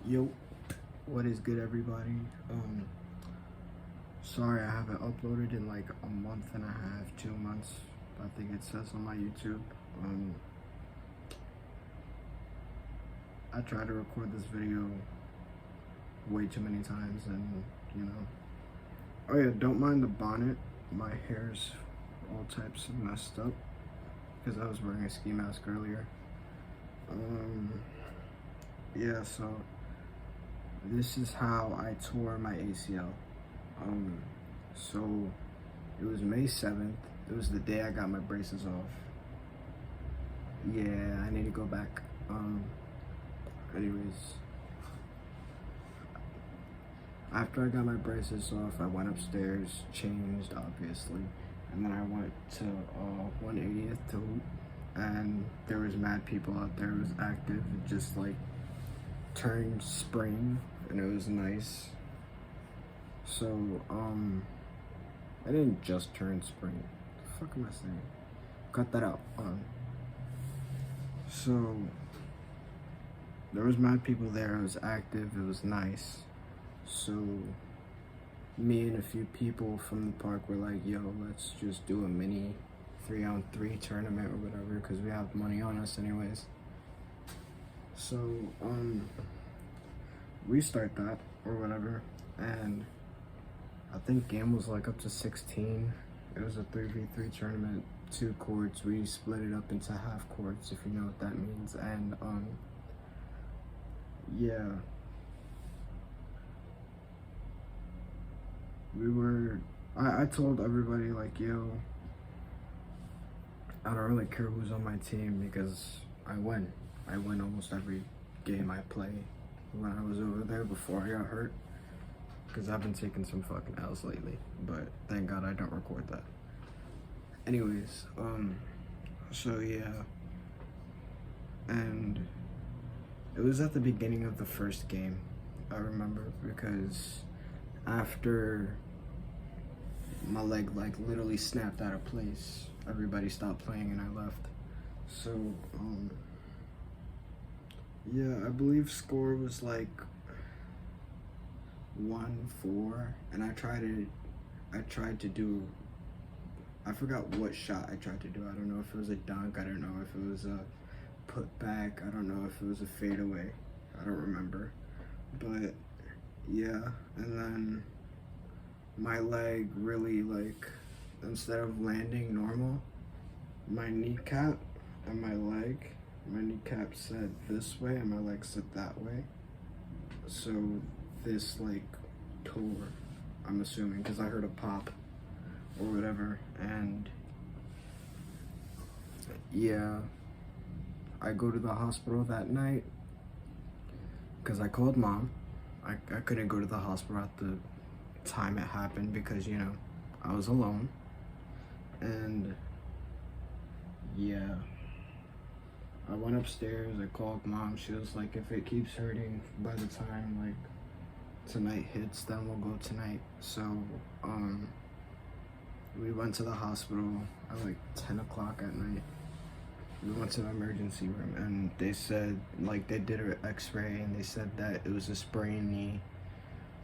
Yo, what is good, everybody? Sorry I haven't uploaded in like a month and a half, 2 months. I think it says on my YouTube. I tried to record this video way too many times, and you know. Oh yeah, don't mind the bonnet. My hair's all types of messed up because I was wearing a ski mask earlier. Yeah, so this is how I tore my ACL. So it was May 7th. It was the day I got my braces off. Yeah, I need to go back. Anyways, after I got my braces off, I went upstairs, changed obviously, and then I went to 180th to hoop, and there was mad people out there. It was active. It just like turned spring, and it was nice. So I didn't just turn spring. The fuck am I saying? Cut that out. So there was mad people there. It was active. It was nice. So me and a few people from the park were like, yo, let's just do a mini 3-on-3 tournament or whatever, because we have money on us anyways. So we start that or whatever, and I think game was like up to 16. It was a 3v3 tournament, 2 courts. We split it up into half courts, if you know what that means. And yeah, I told everybody like, yo, I don't really care who's on my team because I win almost every game I play when I was over there before I got hurt, because I've been taking some fucking L's lately, but thank God I don't record that. Anyways, so yeah, and it was at the beginning of the first game, I remember, because after my leg like literally snapped out of place, everybody stopped playing and I left. So yeah, I believe score was like 1-4, and I tried to do, I forgot what shot I tried to do. I don't know if it was a dunk, I don't know if it was a putback, I don't know if it was a fadeaway, I don't remember. But yeah, and then my leg really, like, instead of landing normal, my kneecap and my kneecap said this way and my leg said that way. So this like tore, I'm assuming, because I heard a pop or whatever. And yeah, I go to the hospital that night because I called mom. I couldn't go to the hospital at the time it happened because, you know, I was alone. And yeah, I went upstairs, I called mom. She was like, if it keeps hurting by the time like tonight hits, then we'll go tonight. So we went to the hospital at like 10 o'clock at night. We went to the emergency room, and they said, like, they did an x-ray and they said that it was a sprained knee.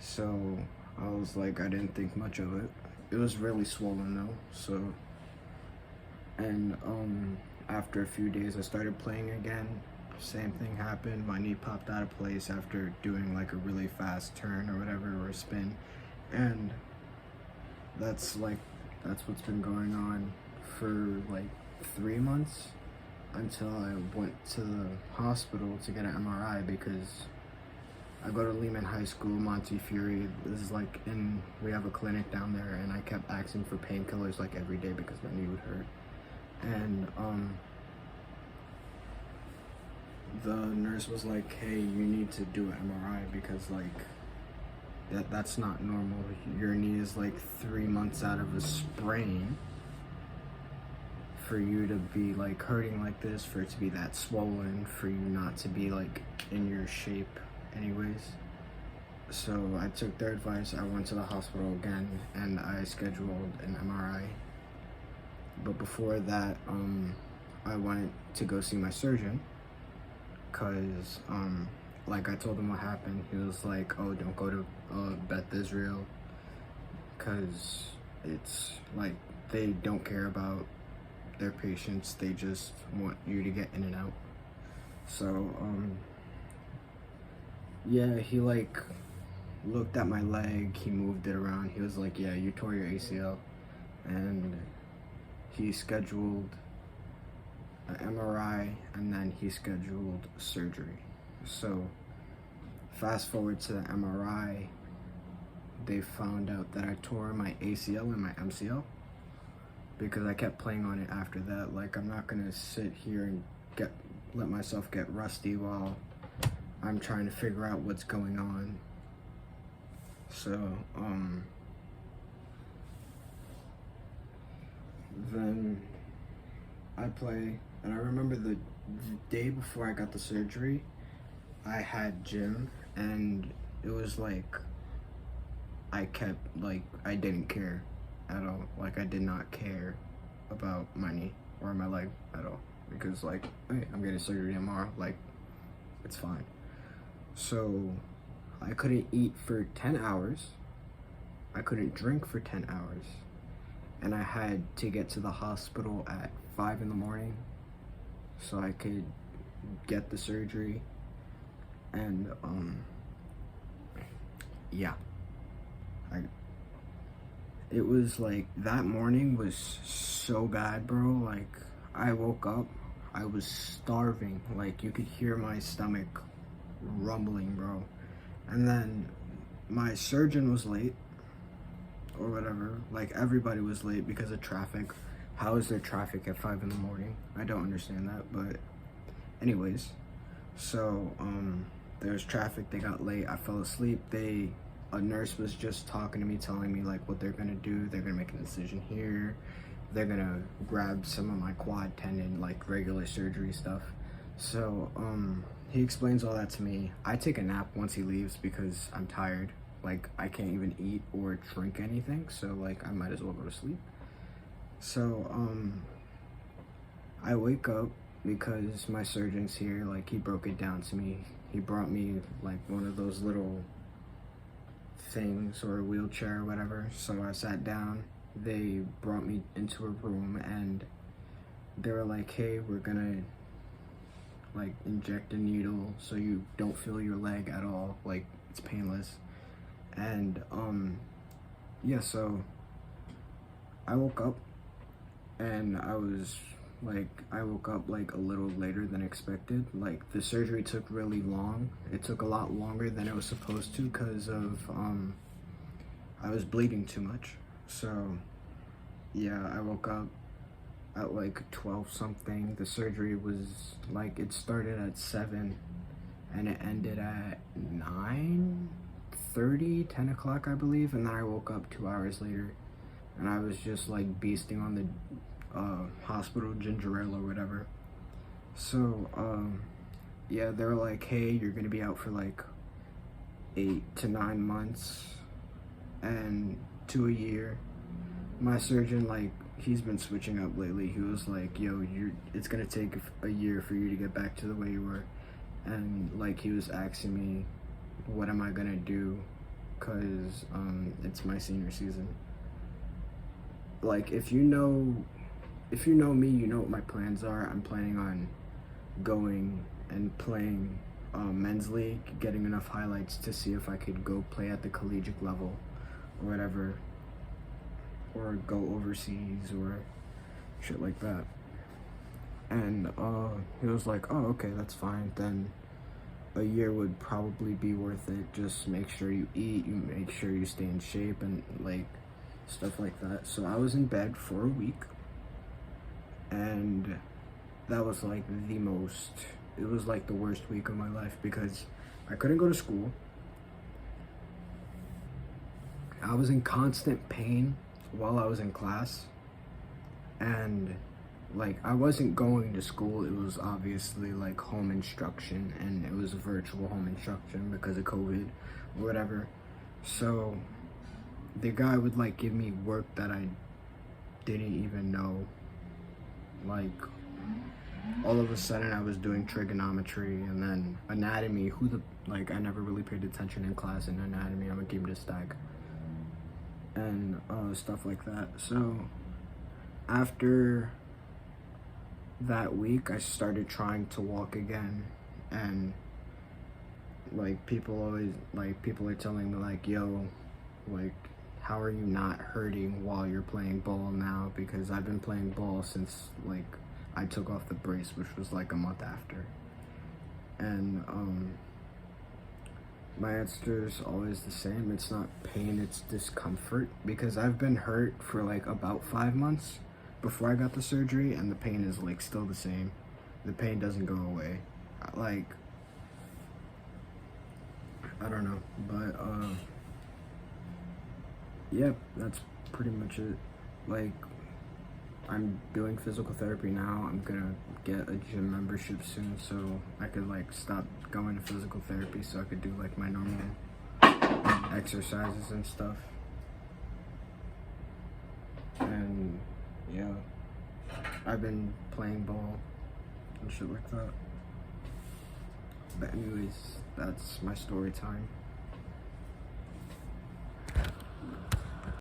So I was like, I didn't think much of it. It was really swollen though. So, and after a few days I started playing again. Same thing happened. My knee popped out of place after doing like a really fast turn or whatever, or a spin. And that's what's been going on for like 3 months, until I went to the hospital to get an MRI, because I go to Lehman High School, Montefiore. This is like we have a clinic down there, and I kept asking for painkillers like every day because my knee would hurt. And the nurse was like, hey, you need to do an MRI because like that's not normal. Your knee is like 3 months out of a sprain for you to be like hurting like this, for it to be that swollen, for you not to be like in your shape anyways. So I took their advice. I went to the hospital again and I scheduled an MRI. But before that, I went to go see my surgeon because like I told him what happened. He was like, oh, don't go to Beth Israel, because it's like they don't care about their patients, they just want you to get in and out. So yeah, he like looked at my leg, he moved it around, he was like, yeah, you tore your ACL. And he scheduled an MRI, and then he scheduled surgery. So fast forward to the MRI, they found out that I tore my ACL and my MCL, because I kept playing on it after that. Like, I'm not gonna sit here and let myself get rusty while I'm trying to figure out what's going on. So then I play, and I remember the day before I got the surgery, I had gym, and it was like I didn't care at all. Like, I did not care about my knee or my leg at all, because like, hey, I'm getting surgery tomorrow, like, it's fine. So I couldn't eat for 10 hours, I couldn't drink for 10 hours, and I had to get to the hospital at 5 in the morning so I could get the surgery. And yeah, it was like, that morning was so bad, bro. Like, I woke up, I was starving, like you could hear my stomach rumbling, bro. And then my surgeon was late, or whatever. Like, everybody was late because of traffic. How is there traffic at 5 in the morning? I don't understand that. But anyways, so there was traffic, they got late, I fell asleep. A nurse was just talking to me, telling me like what they're gonna do. They're gonna make a decision here, they're gonna grab some of my quad tendon, like regular surgery stuff. So he explains all that to me. I take a nap once he leaves because I'm tired. Like, I can't even eat or drink anything, so like I might as well go to sleep. So I wake up because my surgeon's here. Like, he broke it down to me. He brought me like one of those little things, or a wheelchair or whatever. So I sat down, they brought me into a room, and they were like, hey, we're gonna like inject a needle so you don't feel your leg at all, like it's painless. And yeah, so I woke up, and I woke up like a little later than expected. Like, the surgery took really long. It took a lot longer than it was supposed to, because of I was bleeding too much. So yeah, I woke up at like 12 something. The surgery was like, it started at 7 and it ended at 9:30, 10 o'clock, I believe. And then I woke up 2 hours later, and I was just like beasting on the hospital ginger ale or whatever. So yeah, they were like, hey, you're gonna be out for like 8 to 9 months and to a year. My surgeon, like, he's been switching up lately. He was like, yo, it's gonna take a year for you to get back to the way you were. And like, he was asking me, what am I gonna do, because it's my senior season. Like, if you know me, you know what my plans are. I'm planning on going and playing men's league, getting enough highlights to see if I could go play at the collegiate level or whatever, or go overseas or shit like that. And he was like, oh, okay, that's fine. Then a year would probably be worth it. Just make sure you eat, you make sure you stay in shape, and like stuff like that. So I was in bed for a week, and that was like it was like the worst week of my life, because I couldn't go to school. I was in constant pain while I was in class, and like, I wasn't going to school. It was obviously like home instruction, and it was virtual home instruction because of COVID or whatever. So the guy would like give me work that I didn't even know. Like, all of a sudden I was doing trigonometry and then anatomy. I never really paid attention in class in anatomy. I'm a gymnastic and stuff like that. So after that week, I started trying to walk again, and people are telling me like, yo, like, how are you not hurting while you're playing ball now? Because I've been playing ball since I took off the brace, which was like a month after. And my answer is always the same. It's not pain, it's discomfort, because I've been hurt for about 5 months before I got the surgery, and the pain is still the same. The pain doesn't go away. I don't know, but yeah, that's pretty much it. I'm doing physical therapy now. I'm gonna get a gym membership soon, so I could stop going to physical therapy, so I could do my normal exercises and stuff. And yeah, I've been playing ball and shit like that. But anyways, that's my story time.